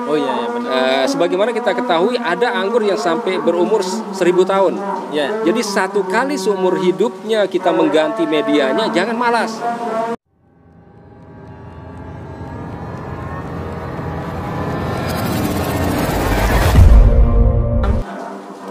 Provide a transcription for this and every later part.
Oh iya, ya, benar. Sebagaimana kita ketahui ada anggur yang sampai berumur 1000 tahun. Ya. Jadi satu kali seumur hidupnya kita mengganti medianya, jangan malas.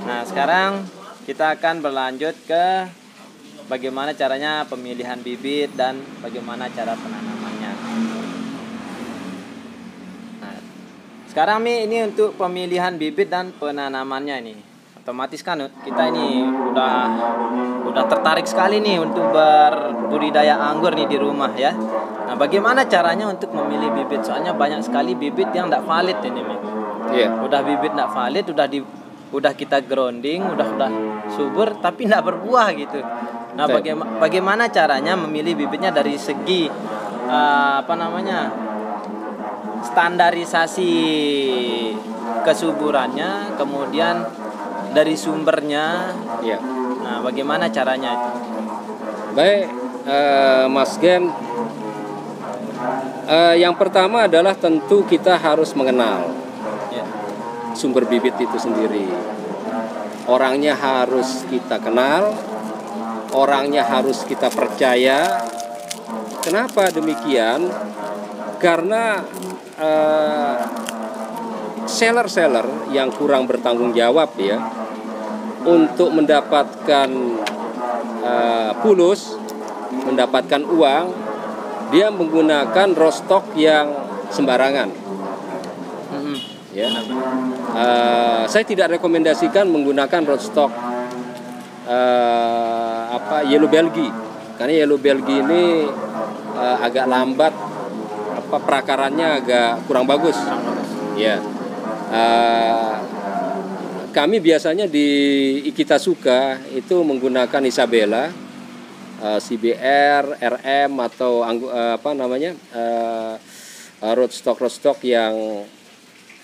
Nah, sekarang kita akan berlanjut ke bagaimana caranya pemilihan bibit dan bagaimana cara penanamannya. Nah, sekarang ini untuk pemilihan bibit dan penanamannya ini. Otomatis kan kita ini udah tertarik sekali nih untuk berbudidaya anggur nih di rumah ya. Nah, bagaimana caranya untuk memilih bibit? Soalnya banyak sekali bibit yang tidak valid ini, Mi. Iya. Udah bibit tidak valid, udah kita grounding, udah subur tapi tidak berbuah gitu. Nah, bagaimana caranya memilih bibitnya dari segi standarisasi kesuburannya, kemudian dari sumbernya. Iya. Nah, bagaimana caranya itu? Baik, Mas Gen. Yang pertama adalah tentu kita harus mengenal sumber bibit itu sendiri. Orangnya harus kita kenal, orangnya harus kita percaya. Kenapa demikian? Karena seller-seller yang kurang bertanggung jawab ya, untuk mendapatkan pulus, mendapatkan uang, dia menggunakan rostock yang sembarangan. Ya. Saya tidak rekomendasikan menggunakan rootstock Yellow Belgian, karena Yellow Belgian ini agak lambat, perakarannya agak kurang bagus. Ya. Kami biasanya di Ikitasuka itu menggunakan Isabella, CBR, RM atau rootstock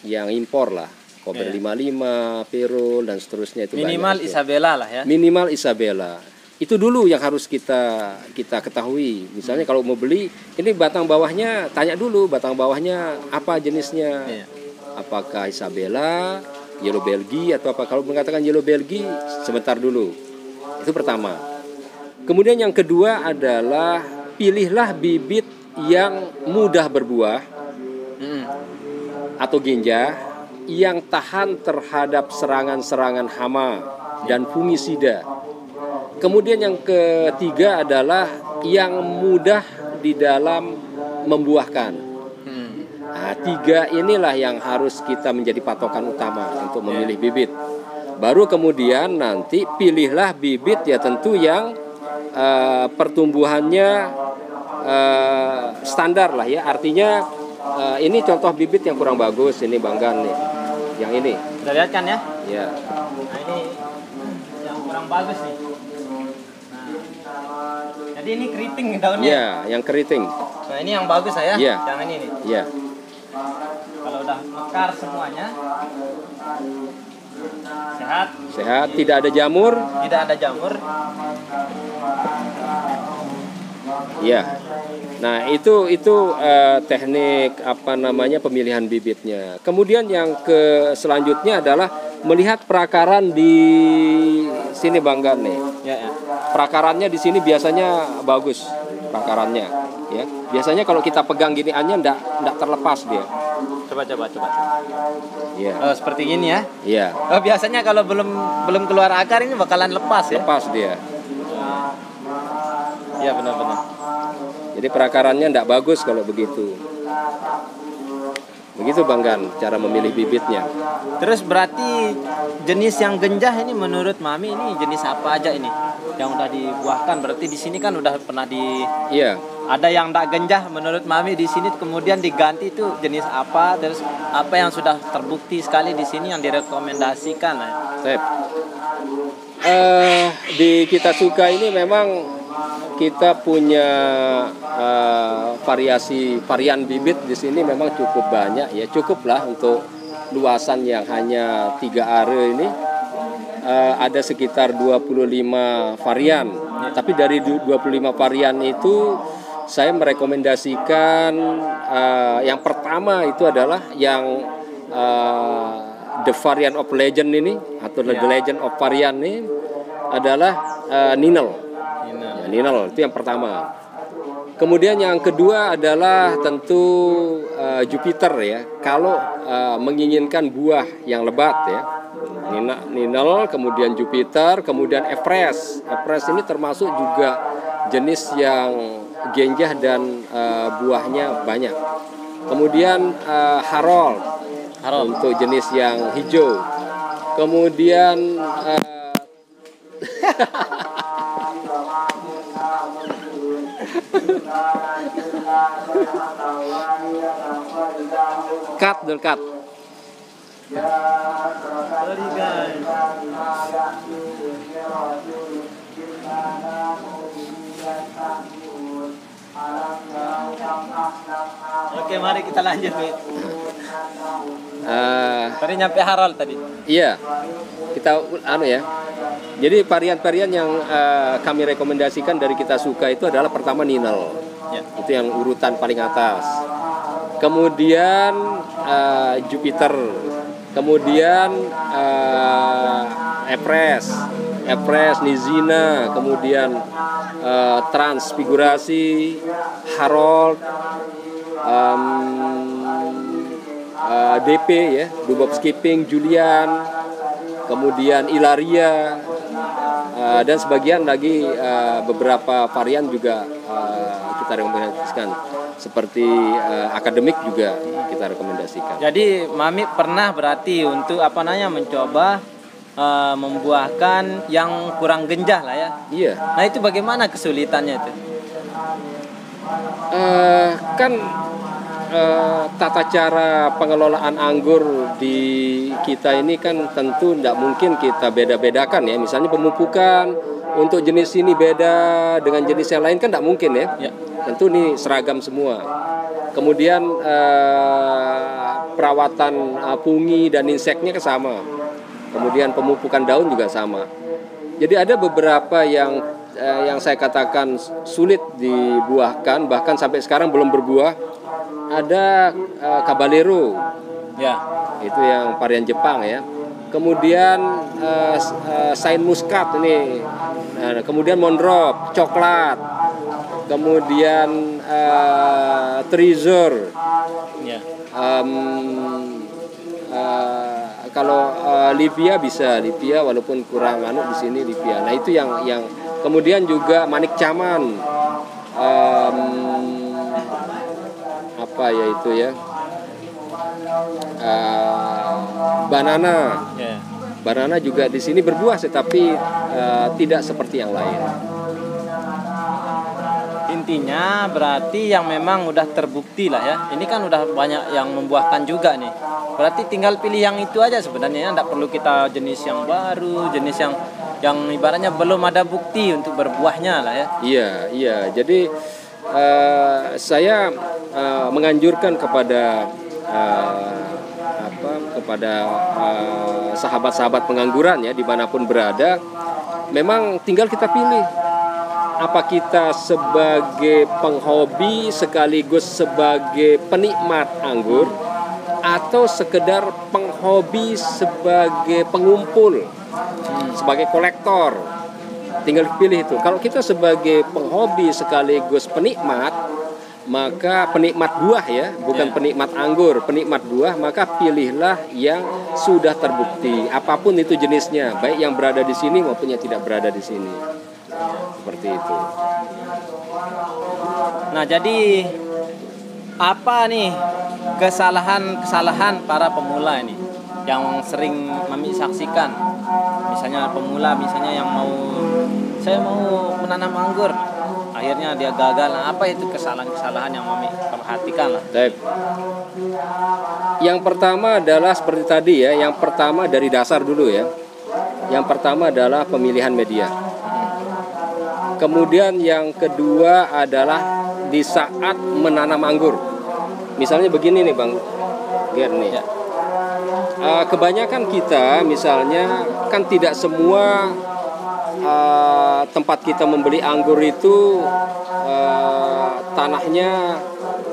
yang impor lah, Kober 55, Perul dan seterusnya itu minimal banyak, Isabella lah ya. Minimal Isabella. Itu dulu yang harus kita ketahui. Misalnya kalau mau beli, ini batang bawahnya, tanya dulu batang bawahnya apa jenisnya. Iya. Apakah Isabella, Yellow Belgian atau apa? Kalau mengatakan Yellow Belgian, sebentar dulu. Itu pertama. Kemudian yang kedua adalah pilihlah bibit yang mudah berbuah atau genjah, yang tahan terhadap serangan-serangan hama dan fungisida. Kemudian yang ketiga adalah yang mudah di dalam membuahkan. Nah, tiga inilah yang harus kita menjadi patokan utama untuk memilih bibit. Baru kemudian nanti pilihlah bibit ya tentu yang pertumbuhannya standar lah ya. Artinya ini contoh bibit yang kurang bagus, ini Banggan nih. Yang ini. Kita lihat kan ya? Ya. Nah, ini yang kurang bagus nih. Nah, jadi ini keriting daunnya. Iya, yang keriting. Nah, ini yang bagus ya? Iya. Yang ini nih. Iya. Kalau udah mekar semuanya, sehat. Sehat, tidak ada jamur. Tidak ada jamur. Iya. Nah, itu teknik pemilihan bibitnya. Kemudian yang selanjutnya adalah melihat perakaran di sini Banggan nih. Ya. Perakarannya di sini biasanya bagus perakarannya, ya. Biasanya kalau kita pegang giniannya enggak terlepas dia. Coba. Iya. Oh, seperti ini ya? Iya. Oh, biasanya kalau belum keluar akar ini bakalan lepas ya? Lepas dia. Iya, benar-benar. Jadi perakarannya tidak bagus kalau begitu. Begitu Banggan cara memilih bibitnya. Terus berarti jenis yang genjah ini menurut Mami ini jenis apa aja ini yang udah dibuahkan? Berarti di sini kan udah pernah Iya. Ada yang tak genjah menurut Mami di sini, kemudian diganti itu jenis apa? Terus apa yang sudah terbukti sekali di sini yang direkomendasikan? Sip. Di Ikitasuka ini memang kita punya varian bibit di sini memang cukup banyak ya, cukuplah untuk luasan yang hanya 3 are ini ada sekitar 25 varian. Tapi dari 25 varian itu saya merekomendasikan yang pertama itu adalah yang the variant of legend ini atau the legend of varian ini adalah Ninel. Ya, Ninel itu yang pertama. Kemudian yang kedua adalah tentu Jupiter ya. Kalau menginginkan buah yang lebat ya, Ninel, kemudian Jupiter, kemudian Everest. Everest ini termasuk juga jenis yang genjah dan buahnya banyak. Kemudian Harold untuk jenis yang hijau. Kemudian cut. Sorry guys. Oke, mari kita lanjut, Mit. Tadi nyampe Harold tadi. Iya, kita ya. Jadi varian-varian yang kami rekomendasikan dari kita suka itu adalah pertama Ninel, Ya. itu yang urutan paling atas. Kemudian Jupiter, kemudian Everest, Nizina, kemudian Transfigurasi, Harold, DP ya, Dubop Skipping, Julian, kemudian Ilaria, dan sebagian lagi beberapa varian juga kita rekomendasikan, seperti akademik juga kita rekomendasikan. Jadi Mami pernah berarti untuk mencoba membuahkan yang kurang genjah lah ya. Iya. Nah itu bagaimana kesulitannya itu? Kan tata cara pengelolaan anggur di kita ini kan tentu tidak mungkin kita beda-bedakan ya. Misalnya pemupukan untuk jenis ini beda dengan jenis yang lain kan tidak mungkin ya. Ya. Tentu ini seragam semua. Kemudian perawatan fungi dan inseknya kan sama. Kemudian pemupukan daun juga sama. Jadi ada beberapa yang saya katakan sulit dibuahkan, bahkan sampai sekarang belum berbuah. Ada Caballero, Ya. itu yang varian Jepang ya. Kemudian Saint Muscat ini, kemudian Mondrop, coklat, kemudian Treasure. Ya. Kalau Livia bisa, Livia walaupun kurang di sini Livia. Nah itu yang kemudian juga Manik Caman, apa ya itu ya, Banana. Ya. Banana juga di sini berbuah, tetapi tidak seperti yang lain. Intinya berarti yang memang udah terbukti lah ya. Ini kan udah banyak yang membuahkan juga nih. Berarti tinggal pilih yang itu aja sebenarnya. Tidak perlu kita jenis yang baru, jenis yang ibaratnya belum ada bukti untuk berbuahnya lah ya. Iya. Jadi saya menganjurkan kepada sahabat-sahabat pengangguran ya dimanapun berada, memang tinggal kita pilih. Apa kita sebagai penghobi sekaligus sebagai penikmat anggur, atau sekedar penghobi sebagai pengumpul, sebagai kolektor. Tinggal pilih itu. Kalau kita sebagai penghobi sekaligus penikmat, maka penikmat buah ya, bukan penikmat anggur, penikmat buah, maka pilihlah yang sudah terbukti, apapun itu jenisnya, baik yang berada di sini maupun yang tidak berada di sini. Seperti itu. Nah jadi apa nih kesalahan para pemula ini yang sering Mami saksikan? Misalnya pemula, yang saya mau menanam anggur, akhirnya dia gagal. Nah, apa itu kesalahan yang Mami perhatikan lah? Yang pertama adalah seperti tadi ya. Yang pertama dari dasar dulu ya. Yang pertama adalah pemilihan media. Kemudian yang kedua adalah di saat menanam anggur. Misalnya begini nih Bang Ger nih. Ya. Kebanyakan kita misalnya kan tidak semua tempat kita membeli anggur itu tanahnya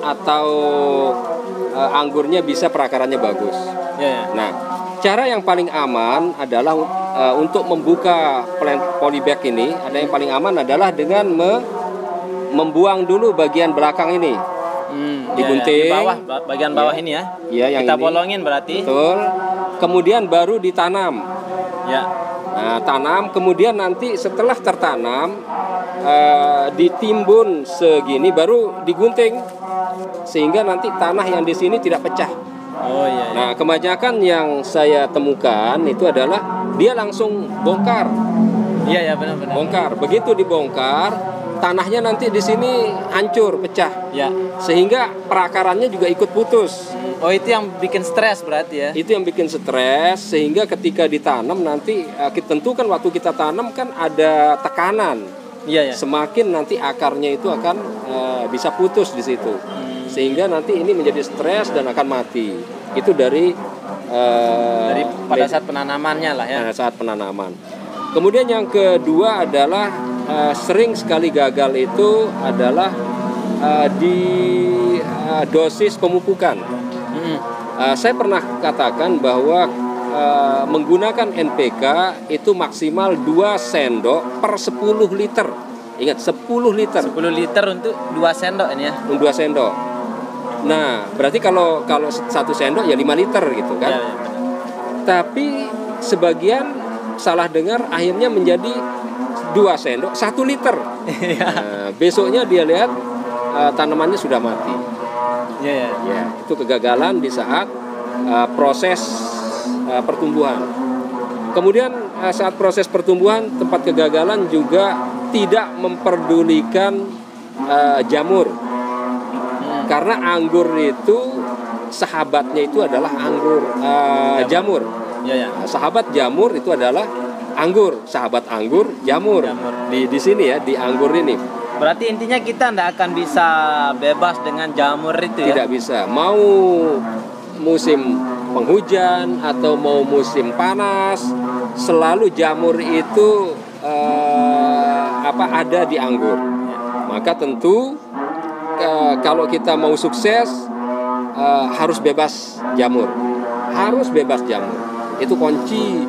atau anggurnya bisa perakarannya bagus. Ya, ya. Nah, cara yang paling aman adalah untuk membuka polybag ini, ada yang paling aman adalah dengan membuang dulu bagian belakang ini. Digunting. Di bawah, bagian bawah ini ya. Iya, yang kita ini. bolongin berarti. Betul. Kemudian baru ditanam. Ya. Nah, tanam, kemudian nanti setelah tertanam ditimbun segini baru digunting sehingga nanti tanah yang di sini tidak pecah. Oh iya. Nah, kebanyakan yang saya temukan itu adalah dia langsung bongkar. Iya, benar-benar. Bongkar. Begitu dibongkar, tanahnya nanti di sini hancur, pecah. Ya. Sehingga perakarannya juga ikut putus. Oh, itu yang bikin stres berarti ya. Itu yang bikin stres sehingga ketika ditanam nanti tentu kan waktu kita tanam kan ada tekanan. Iya, ya. Semakin nanti akarnya itu akan bisa putus di situ. Sehingga nanti ini menjadi stres dan akan mati. Itu dari pada saat penanamannya lah ya. Saat penanaman. Kemudian yang kedua adalah sering sekali gagal itu adalah di dosis pemupukan. Saya pernah katakan bahwa menggunakan NPK itu maksimal 2 sendok per 10 liter. Ingat, 10 liter. 10 liter untuk 2 sendok ini ya. 2 sendok. Nah, berarti kalau 1 sendok ya 5 liter gitu kan. Ya, Tapi sebagian salah dengar akhirnya menjadi 2 sendok 1 liter. Nah, besoknya dia lihat tanamannya sudah mati. Ya. Itu kegagalan di saat proses pertumbuhan. Kemudian saat proses pertumbuhan tempat kegagalan juga tidak memperdulikan jamur. Karena anggur itu sahabatnya itu adalah anggur jamur. Ya. Sahabat jamur itu adalah anggur, sahabat anggur jamur. Di sini ya, di anggur ini. Berarti intinya kita tidak akan bisa bebas dengan jamur itu ya? Tidak bisa. Mau musim penghujan atau mau musim panas, selalu jamur itu ada di anggur. Maka tentu kalau kita mau sukses harus bebas jamur. Harus bebas jamur. Itu kunci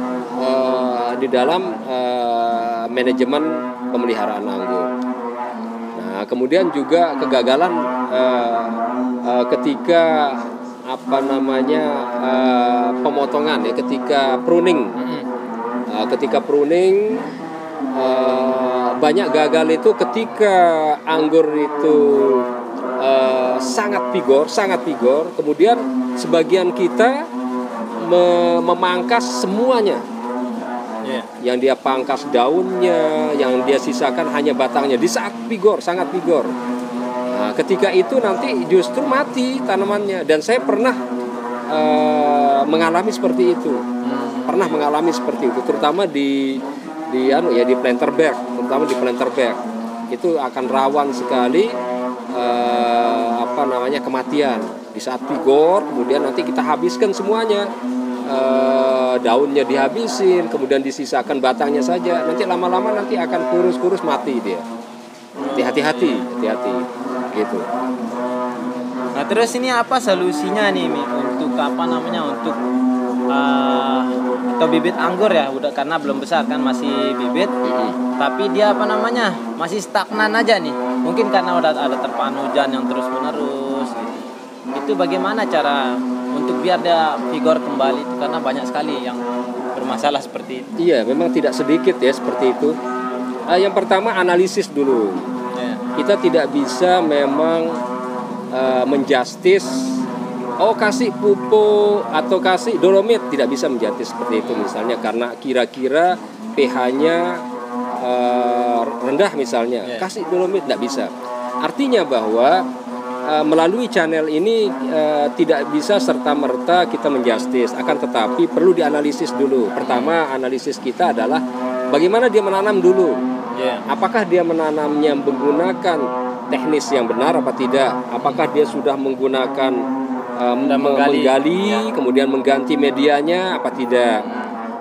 di dalam manajemen pemeliharaan anggur. Nah, kemudian juga kegagalan ketika pemotongan ya, ketika pruning. Ketika pruning banyak gagal itu ketika anggur itu sangat vigor, kemudian sebagian kita memangkas semuanya. Yang dia pangkas daunnya, yang dia sisakan hanya batangnya di saat sangat vigor. Nah, ketika itu nanti justru mati tanamannya. Dan saya pernah mengalami seperti itu. Terutama di planter bag, itu akan rawan sekali kematian di saat vigor. Kemudian nanti kita habiskan semuanya. Daunnya dihabisin, kemudian disisakan batangnya saja. Nanti lama-lama nanti akan kurus mati dia. Hati-hati gitu. Nah, terus ini apa solusinya nih untuk atau bibit anggur ya, udah karena belum besar kan, masih bibit. Tapi dia masih stagnan aja nih. Mungkin karena udah ada terpaan hujan yang terus-menerus gitu. Itu bagaimana cara untuk biar dia vigor kembali itu, karena banyak sekali yang bermasalah seperti itu. Iya, memang tidak sedikit ya seperti itu. Yang pertama analisis dulu. Kita tidak bisa memang menjustis kasih pupuk atau kasih dolomit, tidak bisa menjustis seperti itu misalnya karena kira-kira pH-nya rendah misalnya. Kasih dolomit tidak bisa. Artinya bahwa melalui channel ini tidak bisa serta-merta kita menjustis, akan tetapi perlu dianalisis dulu. Pertama, analisis kita adalah bagaimana dia menanam dulu. Apakah dia menanamnya menggunakan teknis yang benar apa tidak? Apakah dia sudah menggunakan menggali kemudian mengganti medianya apa tidak?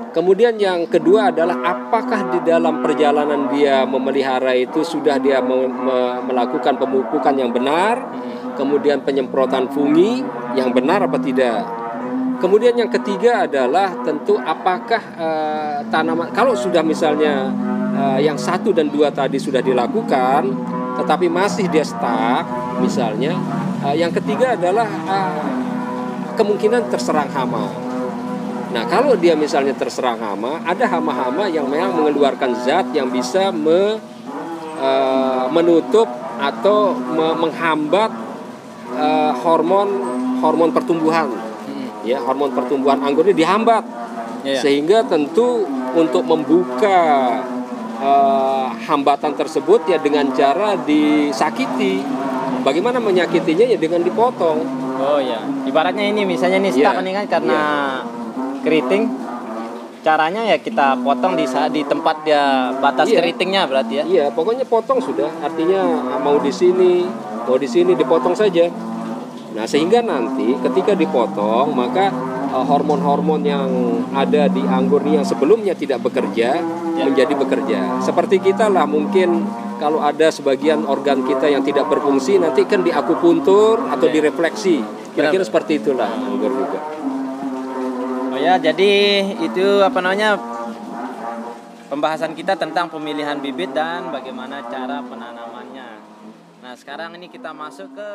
Kemudian yang kedua adalah apakah di dalam perjalanan dia memelihara itu sudah dia melakukan pemupukan yang benar, kemudian penyemprotan fungi yang benar apa tidak. Kemudian yang ketiga adalah tentu apakah tanaman, kalau sudah misalnya yang 1 dan 2 tadi sudah dilakukan tetapi masih dia stuck misalnya, yang ketiga adalah kemungkinan terserang hama. Nah, kalau dia misalnya terserang hama, ada hama-hama yang memang mengeluarkan zat yang bisa menutup atau menghambat hormon pertumbuhan. Ya, hormon pertumbuhan anggur ini dihambat. Sehingga tentu untuk membuka hambatan tersebut ya dengan cara disakiti. Bagaimana menyakitinya? Ya dengan dipotong. Oh ya, ibaratnya ini misalnya nih stuck ini kan karena keriting. Caranya ya kita potong di tempat dia batas keritingnya berarti ya. Iya, pokoknya potong sudah. Artinya mau di sini dipotong saja. Nah, sehingga nanti ketika dipotong maka hormon-hormon yang ada di anggur ini yang sebelumnya tidak bekerja menjadi bekerja. Seperti kita lah, mungkin kalau ada sebagian organ kita yang tidak berfungsi nanti kan diakupuntur atau direfleksi. Kira-kira seperti itulah anggur juga. Oh ya, jadi itu pembahasan kita tentang pemilihan bibit dan bagaimana cara penanamannya. Nah, sekarang ini kita masuk ke